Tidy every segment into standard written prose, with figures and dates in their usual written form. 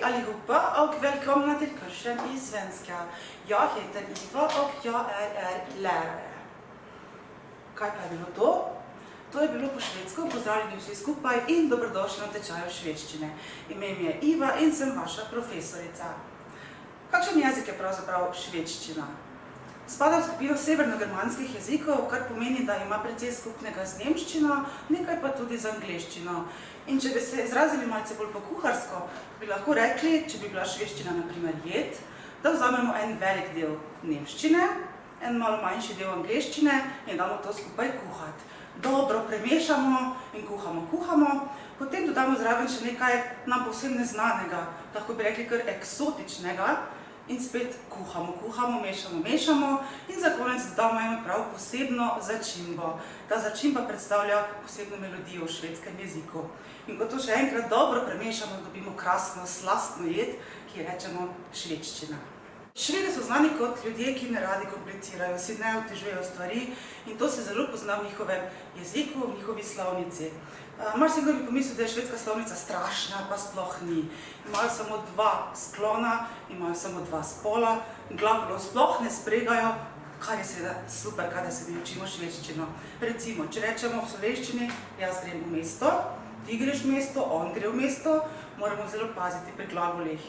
Hej allihopa och välkomna till kursen i svenska. Jag heter Iva och jag är lärare. Kaj pa je bilo to? To je bilo po švedsko, pozdravljeni vsi skupaj in dobrodošli na tečaju švedščine. Ime mi je Iva in sem vaša profesorica. Kakšen jezik je pravzaprav švedščina? Spada v skupino severnogermanskih jezikov, kar pomeni, da ima precej skupnega z nemščino, nekaj pa tudi z angleščino. In če bi se izrazili malce bolj po kuharsko, bi lahko rekli, če bi bila švedščina na primer jed, da vzamemo en velik del nemščine, en malo manjši del angleščine in damo to skupaj kuhati. Dobro premešamo in kuhamo, potem dodamo zraven še nekaj nam povsem neznanega, lahko bi rekli kar eksotičnega, in spet kuhamo, mešamo in za konec dodamo eno prav posebno začimbo. Ta začimba predstavlja posebno melodijo v švedskem jeziku. In ko to še enkrat dobro premešamo, dobimo krasno, slastno jed, ki rečemo švedščina. Švedi so znani kot ljudje, ki ne radi komplicirajo, si ne otežujejo stvari in to se zelo pozna v njihovem jeziku, v njihovi slovnici. Marsikdo bi pomislil, da je švedska slovnica strašna, pa sploh ni. Imajo samo dva sklona, imajo samo dva spola, glagolov sploh ne spregajo, kar je seveda super, kada se mi učimo švedščino. Recimo, če rečemo v slovenščini, jaz grem v mesto, ti greš v mesto, on gre v mesto, moramo zelo paziti pri glagolih.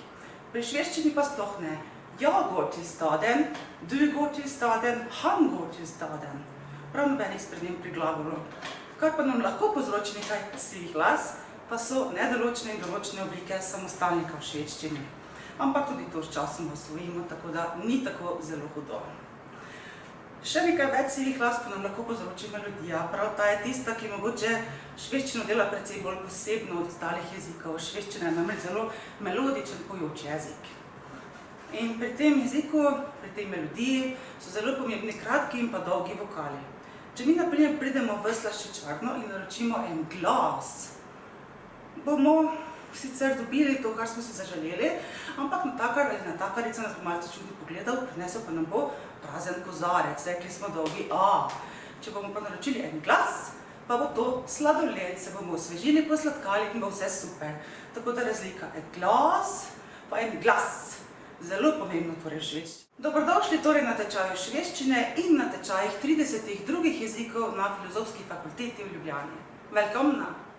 Pri švedščini pa sploh ne. Jag går till staden, du går till staden, han går till staden. Prav nobenih sprememb pri glagolu. Kar pa nam lahko povzroči nekaj sivih las, pa so nedoločne in določene oblike samostalnika v švedščini. Ampak tudi to s časom osvojimo, tako da ni tako zelo hudo. Še nekaj več sivih las pa nam lahko povzroči melodija. Prav ta je tista, ki mogoče švedščino dela precej bolj posebno od ostalih jezikov. Švedščina je namreč zelo melodičen pojoč jezik. In pri tem jeziku, pri tej melodiji so zelo pomembni kratki in pa dolgi vokali. Če mi na primer pridemo v slaščičarno in naročimo en glas, bomo sicer dobili to, kar smo si zaželeli, ampak natakar ali natakarica nas bo malce čudno pogledal, prinesel pa nam bo prazen kozarec, rekli smo dolgi A. Če bomo pa naročili en glas, pa bo to sladoled, se bomo osvežili, posladkali in bo vse super. Tako da razlika en glas pa en glas. Zelo pomembno torej v švedščini. Dobrodošli torej na tečaju švedščine in na tečajih 30 drugih jezikov na Filozofski fakulteti v Ljubljani. Velkomna!